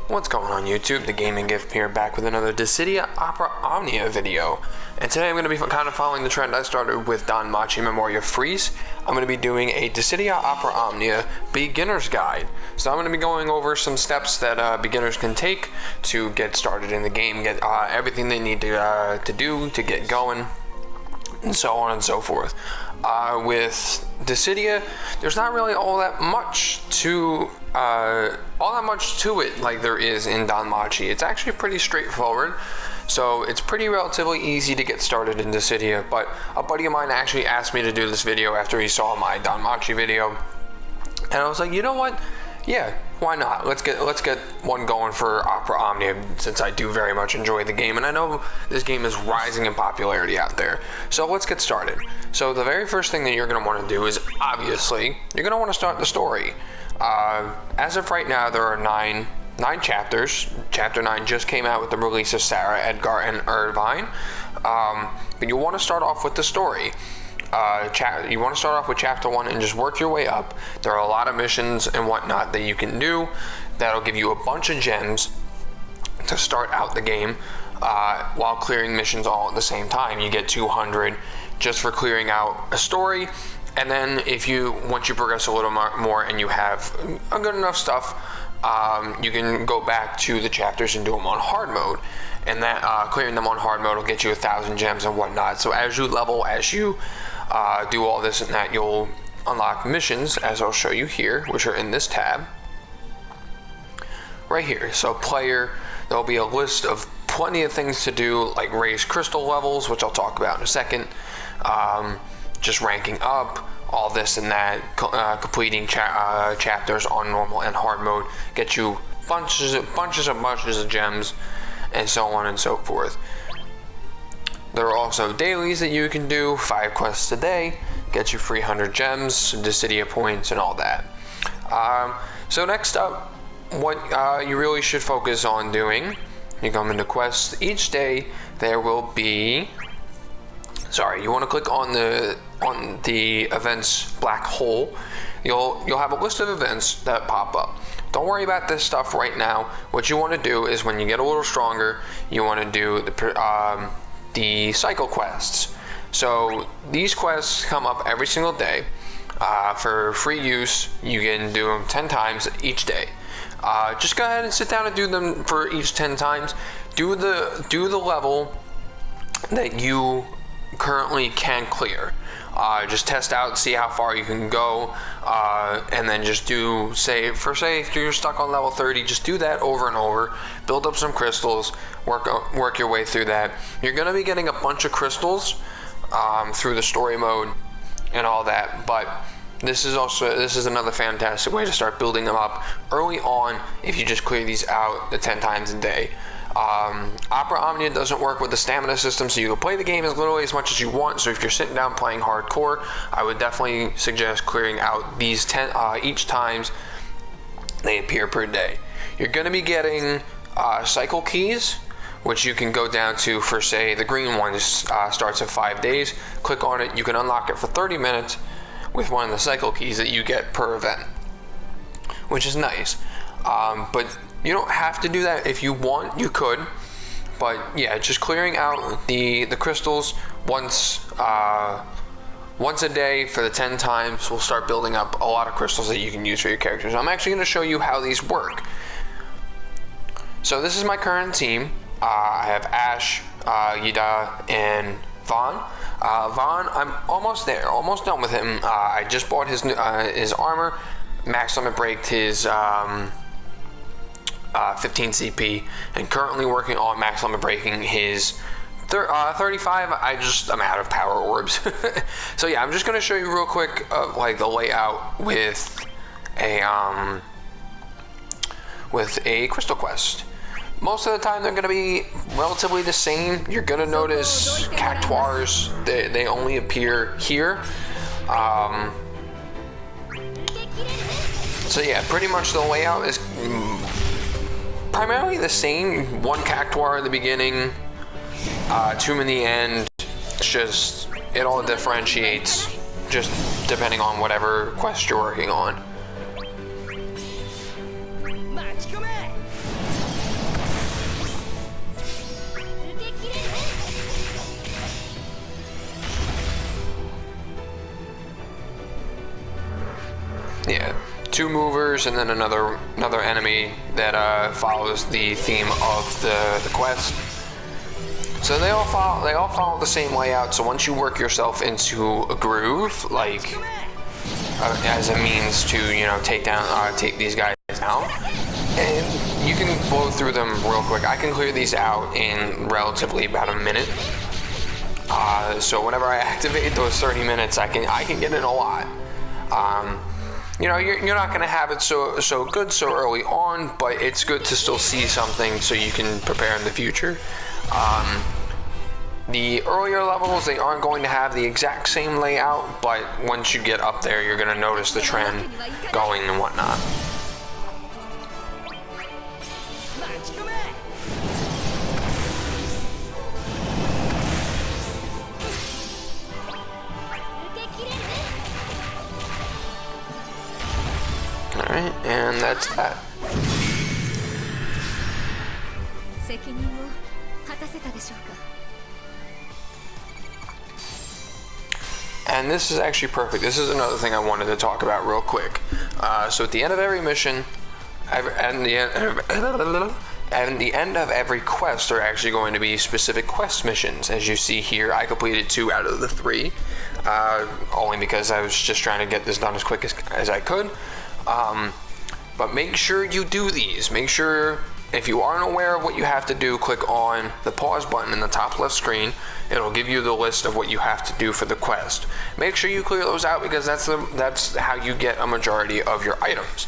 What's going on YouTube? The Gaming Gift here, back with another Dissidia Opera Omnia video. And today I'm going to be kind of following the trend I started with Danmachi Memoria Freeze. I'm going to be doing a Dissidia Opera Omnia beginner's guide. So I'm going to be going over some steps that beginners can take to get started in the game, get everything they need to do to get going, and so on and so forth. With Dissidia, there's not really all that much to it like there is in Danmachi. It's actually pretty straightforward, so it's pretty relatively easy to get started in Dissidia. But a buddy of mine actually asked me to do this video after he saw my Danmachi video, and I was like, you know what? Yeah, why not? Let's get one going for Opera Omnia, since I do very much enjoy the game, and I know this game is rising in popularity out there. So let's get started. So the very first thing that you're going to want to do is, obviously, you're going to want to start the story. As of right now, there are nine chapters. Chapter 9 just came out with the release of Sarah, Edgar, and Irvine. But you want to start off with the story. You want to start off with chapter 1 and just work your way up. There are a lot of missions and whatnot that you can do that'll give you a bunch of gems to start out the game, while clearing missions all at the same time. You get 200 just for clearing out a story, and then once you progress a little more and you have a good enough stuff, you can go back to the chapters and do them on hard mode, and that clearing them on hard mode will get you 1,000 gems and whatnot. So as you level, as you do all this and that, you'll unlock missions, as I'll show you here, which are in this tab right here. So player, there'll be a list of plenty of things to do, like raise crystal levels, which I'll talk about in a second, just ranking up, all this and that, completing chapters on normal and hard mode, get you bunches of gems, and so on and so forth. There are also dailies that you can do, 5 quests a day, get you 300 gems, Dissidia points, and all that. So next up, what you really should focus on doing, you come into quests. Each day there will be, you want to click on the events black hole. You'll have a list of events that pop up. Don't worry about this stuff right now. What you want to do is, when you get a little stronger, you want to do the cycle quests. So these quests come up every single day. For free use, you can do them 10 times each day. Just go ahead and sit down and do them for each 10 times. Do the level that you currently can clear. Just test out, see how far you can go, and then just do, say if you're stuck on level 30, just do that over and over. Build up some crystals, work your way through that. You're going to be getting a bunch of crystals through the story mode and all that, but this is another fantastic way to start building them up early on if you just clear these out the 10 times a day. Opera Omnia doesn't work with the stamina system, so you can play the game as literally as much as you want. So if you're sitting down playing hardcore, I would definitely suggest clearing out these 10 each times they appear per day. You're going to be getting cycle keys, which you can go down to for, say, the green one starts in 5 days. Click on it, you can unlock it for 30 minutes with one of the cycle keys that you get per event, which is nice. But you don't have to do that. If you want, you could. But yeah, just clearing out the crystals once a day for the 10 times will start building up a lot of crystals that you can use for your characters. I'm actually going to show you how these work. So this is my current team. I have Ash, Yida, and Vaughn. Vaughn, I'm almost there, almost done with him. I just bought his armor, max limit braked his 15 CP, and currently working on max limit breaking his 35. I'm out of power orbs. So yeah, I'm just going to show you real quick like the layout with a crystal quest. Most of the time they're going to be relatively the same. You're going to notice cactuars, they only appear here. So yeah, pretty much the layout is primarily the same. 1 cactuar in the beginning, 2 in the end. It's just, it all differentiates just depending on whatever quest you're working on. two movers, and then another enemy that follows the theme of the quest. So they all follow the same layout. So once you work yourself into a groove, like as a means to take these guys down, and you can blow through them real quick. I can clear these out in relatively about a minute. So whenever I activate those 30 minutes, I can get in a lot. You're not going to have it so good so early on, but it's good to still see something so you can prepare in the future. The earlier levels, they aren't going to have the exact same layout, but once you get up there, you're going to notice the trend going and whatnot. Alright, and that's that. And this is actually perfect. This is another thing I wanted to talk about real quick. So at the end of every mission, and the end of every quest are actually going to be specific quest missions. As you see here, I completed 2 out of the 3, only because I was just trying to get this done as quick as I could. But make sure you do these. Make sure, if you aren't aware of what you have to do, click on the pause button in the top left screen. It'll give you the list of what you have to do for the quest. Make sure you clear those out, because that's how you get a majority of your items.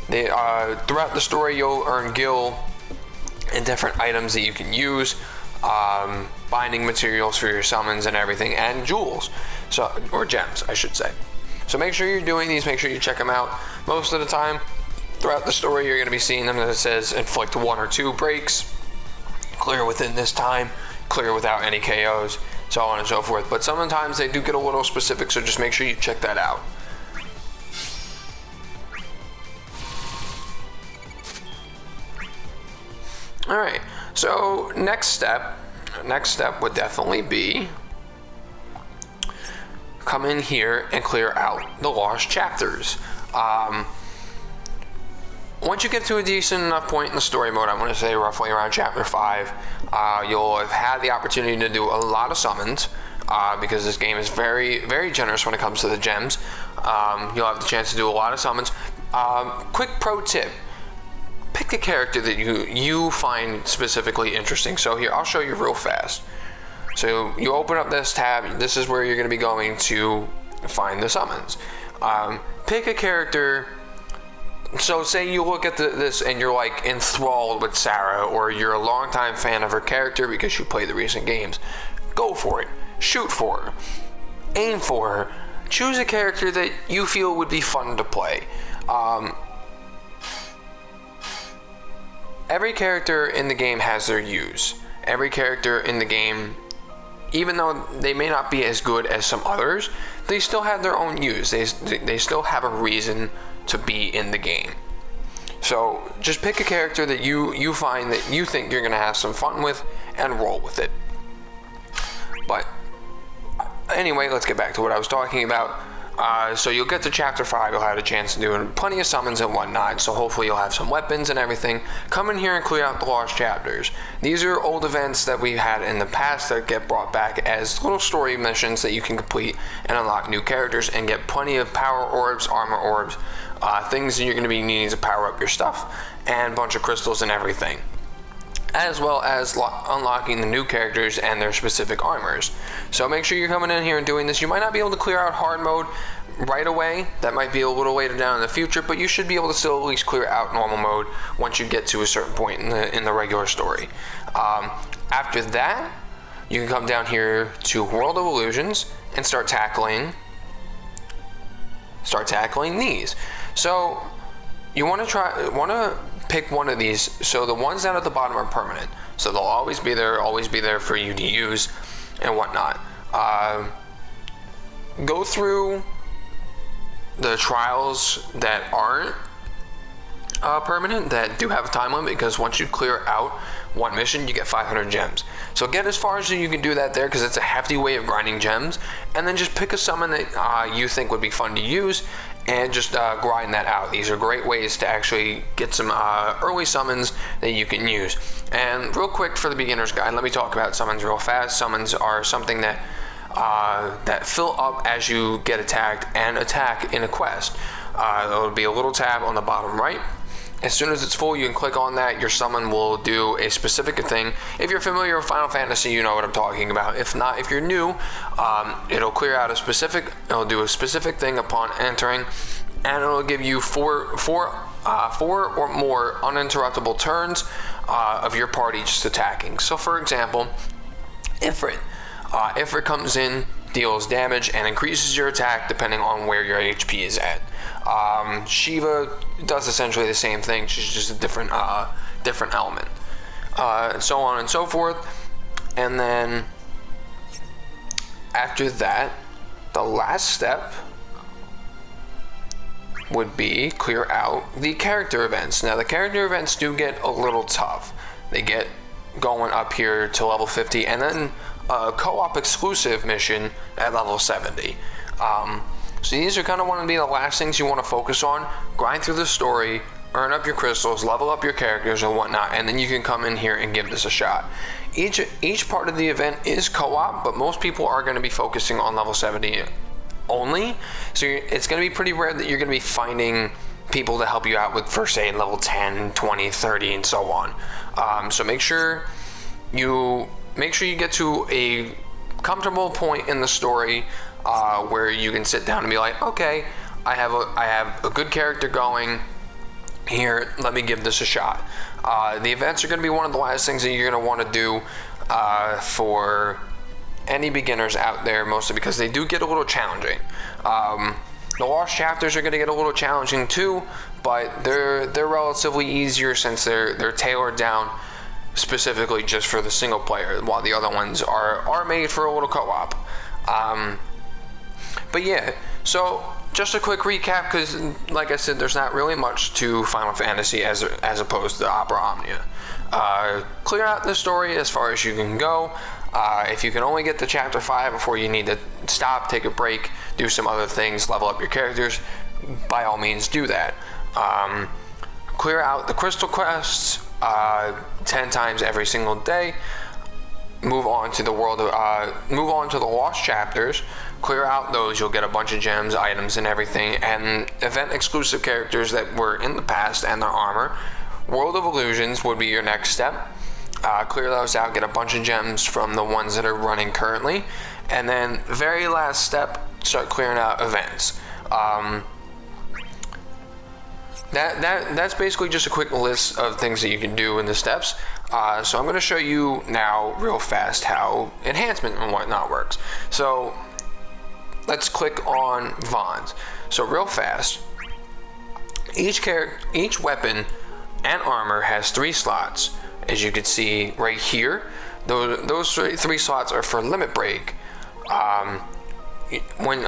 Throughout the story, you'll earn gil and different items that you can use, binding materials for your summons and everything, and jewels, or gems, I should say. So make sure you're doing these, make sure you check them out. Most of the time, throughout the story, you're going to be seeing them that it says inflict 1 or 2 breaks, clear within this time, clear without any KOs, so on and so forth. But sometimes they do get a little specific, so just make sure you check that out. Alright, so next step would definitely be come in here and clear out the lost chapters. Once you get to a decent enough point in the story mode, I'm going to say roughly around chapter 5, you'll have had the opportunity to do a lot of summons, because this game is very, very generous when it comes to the gems. You'll have the chance to do a lot of summons. Quick pro tip: pick a character that you find specifically interesting. So here, I'll show you real fast. So you open up this tab, this is where you're going to be going to find the summons. Pick a character. So say you look at this and you're like enthralled with Sarah, or you're a longtime fan of her character because you played the recent games. Go for it. Shoot for her. Aim for her. Choose a character that you feel would be fun to play. Every character in the game has their use. Every character in the game, even though they may not be as good as some others, they still have their own use. They still have a reason to be in the game. So just pick a character that you find that you think you're going to have some fun with and roll with it. But anyway, let's get back to what I was talking about. So you'll get to chapter 5, you'll have a chance to do plenty of summons and whatnot, so hopefully you'll have some weapons and everything. Come in here and clear out the lost chapters. These are old events that we've had in the past that get brought back as little story missions that you can complete and unlock new characters and get plenty of power orbs, armor orbs, things that you're going to be needing to power up your stuff, and a bunch of crystals and everything, as well as unlocking the new characters and their specific armors. So make sure you're coming in here and doing this. You might not be able to clear out hard mode right away. That might be a little later down in the future, but you should be able to still at least clear out normal mode once you get to a certain point in the regular story. After that, you can come down here to World of Illusions and start tackling these. So you want to pick one of these. So the ones down at the bottom are permanent, so they'll always be there for you to use and whatnot. Go through the trials that aren't permanent, that do have a time limit, because once you clear out one mission, you get 500 gems. So get as far as you can do that there, because it's a hefty way of grinding gems. And then just pick a summon that you think would be fun to use and just grind that out. These are great ways to actually get some early summons that you can use. And real quick for the beginner's guide, let me talk about summons real fast. Summons are something that fill up as you get attacked and attack in a quest. There will be a little tab on the bottom right. As soon as it's full, you can click on that. Your summon will do a specific thing. If you're familiar with Final Fantasy, you know what I'm talking about. If not, if you're new, it'll clear out it'll do a specific thing upon entering, and it'll give you four or more uninterruptible turns of your party just attacking. So for example, Ifrit comes in, deals damage, and increases your attack depending on where your HP is at. Shiva does essentially the same thing, she's just a different element. So on and so forth. And then after that, the last step would be clear out the character events. Now the character events do get a little tough. They get going up here to level 50, and then a co-op exclusive mission at level 70. So these are kind of one of the last things you want to focus on. Grind through the story, earn up your crystals, level up your characters and whatnot, and then you can come in here and give this a shot. Each part of the event is co-op, but most people are going to be focusing on level 70 only. So it's going to be pretty rare that you're going to be finding people to help you out with first aid level 10, 20, 30, and so on. So make sure you get to a comfortable point in the story where you can sit down and be like, okay, I have a good character going here, let me give this a shot. The events are going to be one of the last things that you're going to want to do for any beginners out there, mostly because they do get a little challenging. The lost chapters are going to get a little challenging too, but they're relatively easier since they're tailored down specifically just for the single player, while the other ones are made for a little co-op. But yeah, so just a quick recap, because like I said, there's not really much to Final Fantasy as opposed to Opera Omnia. Clear out the story as far as you can go. If you can only get to chapter 5 before you need to stop, take a break, do some other things, level up your characters, by all means do that. Clear out the crystal quests 10 times every single day. Move on to the lost chapters. Clear out those. You'll get a bunch of gems, items, and everything, and event exclusive characters that were in the past and their armor. World of Illusions would be your next step. Clear those out, get a bunch of gems from the ones that are running currently, and then very last step, start clearing out events. That's basically just a quick list of things that you can do in the steps. So I'm going to show you now real fast how enhancement and whatnot works. So let's click on Vons. So real fast, each weapon and armor has 3 slots. As you can see right here, those 3 slots are for limit break. When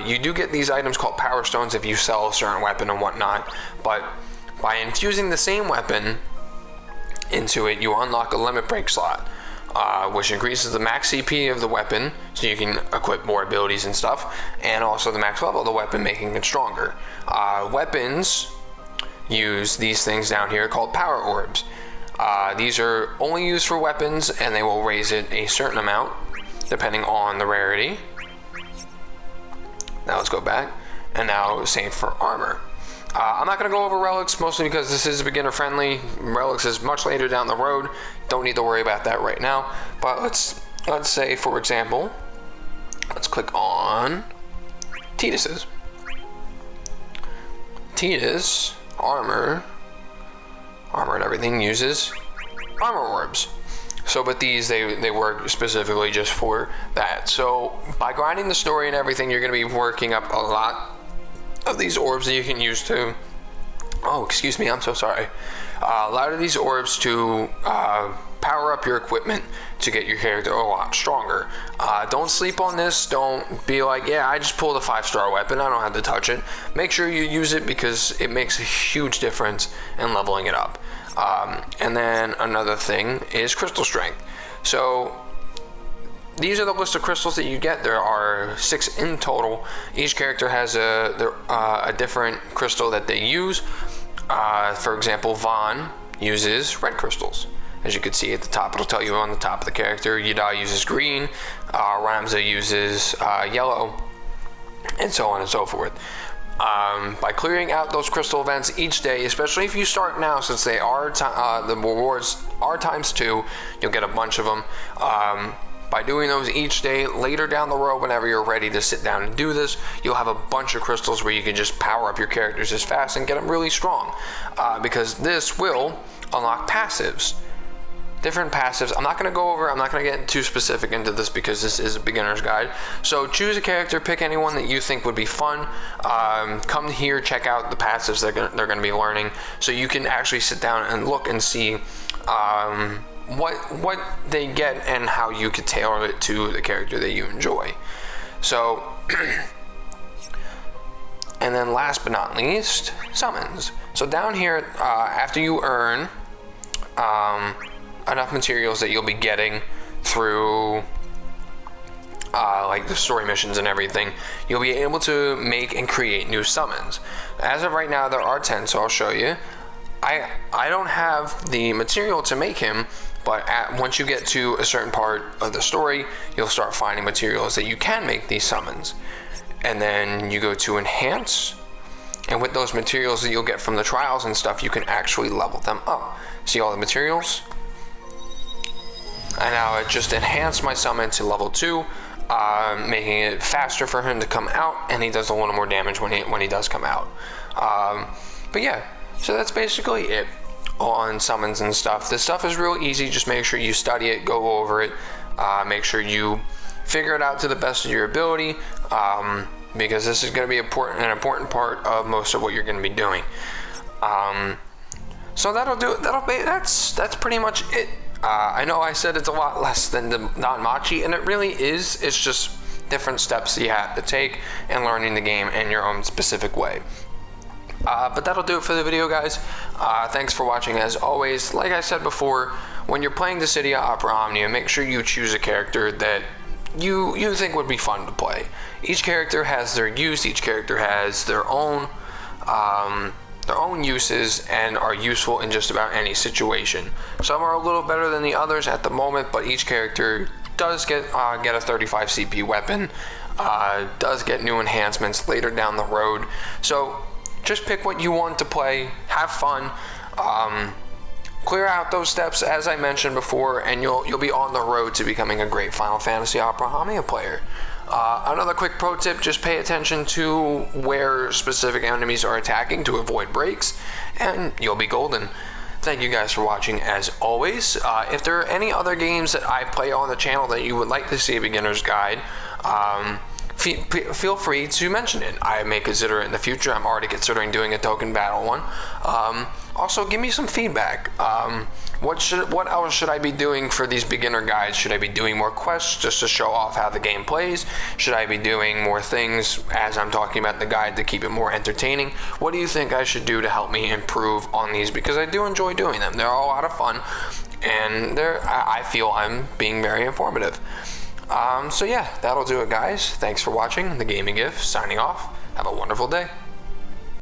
you do get these items called power stones if you sell a certain weapon and whatnot, but by infusing the same weapon into it, you unlock a limit break slot, which increases the max CP of the weapon, so you can equip more abilities and stuff, and also the max level of the weapon, making it stronger. Weapons use these things down here called power orbs. These are only used for weapons, and they will raise it a certain amount depending on the rarity. Now let's go back, and now same for armor. I'm not going to go over relics, mostly because this is beginner friendly. Relics is much later down the road. Don't need to worry about that right now. But let's say, for example, let's click on Tidus's. Tidus armor and everything uses armor orbs. So, but these, they work specifically just for that. So, by grinding the story and everything, you're going to be working up a lot of these orbs that you can use to... Oh, excuse me, I'm so sorry. A lot of these orbs to power up your equipment to get your character a lot stronger. Don't sleep on this. Don't be like, yeah, I just pulled a 5-star weapon, I don't have to touch it. Make sure you use it, because it makes a huge difference in leveling it up. And then another thing is crystal strength. So these are the list of crystals that you get. There are 6 in total. Each character has a different crystal that they use. For example, Vaughn uses red crystals. As you can see at the top, it'll tell you on the top of the character. Yada uses green, Ramza uses yellow, and so on and so forth. By clearing out those crystal events each day, especially if you start now, since they are the rewards are ×2, you'll get a bunch of them. By doing those each day, later down the road, whenever you're ready to sit down and do this, you'll have a bunch of crystals where you can just power up your characters as fast and get them really strong. Because this will unlock passives. Different passives. I'm not going to get too specific into this because this is a beginner's guide. So choose a character, pick anyone that you think would be fun. Come here, check out the passives they're going to be learning, so you can actually sit down and look and see what they get and how you could tailor it to the character that you enjoy. So, and then last but not least, summons. So down here, after you earn enough materials that you'll be getting through like the story missions and everything, you'll be able to make and create new summons. As of right now, there are 10, so I'll show you. I don't have the material to make him, but once you get to a certain part of the story, you'll start finding materials that you can make these summons. And then you go to enhance, and with those materials that you'll get from the trials and stuff, you can actually level them up. See all the materials? And now it just enhanced my summon to level 2, making it faster for him to come out, and he does a little more damage when he does come out. But yeah, so that's basically it on summons and stuff. This stuff is real easy. Just make sure you study it, go over it, make sure you figure it out to the best of your ability, because this is going to be an important part of most of what you're going to be doing. So that'll do it. That's pretty much it. I know I said it's a lot less than the Danmachi, and it really is. It's just different steps that you have to take and learning the game in your own specific way. But that'll do it for the video, guys. Thanks for watching. As always, like I said before, when you're playing the City of Opera Omnia, make sure you choose a character that you think would be fun to play. Each character has their use. Each character has their own uses and are useful in just about any situation. Some are a little better than the others at the moment, but each character does get a 35 CP weapon, does get new enhancements later down the road. So just pick what you want to play, have fun, clear out those steps as I mentioned before, and you'll be on the road to becoming a great Final Fantasy Opera Omnia player. Another quick pro tip, just pay attention to where specific enemies are attacking to avoid breaks, and you'll be golden. Thank you guys for watching as always. If there are any other games that I play on the channel that you would like to see a beginner's guide, feel free to mention it. I may consider it in the future. I'm already considering doing a token battle one. Also, give me some feedback. What else should I be doing for these beginner guides? Should I be doing more quests just to show off how the game plays? Should I be doing more things as I'm talking about the guide to keep it more entertaining? What do you think I should do to help me improve on these? Because I do enjoy doing them. They're a lot of fun, and I feel I'm being very informative. So yeah, that'll do it, guys. Thanks for watching. The Gaming Gift signing off. Have a wonderful day.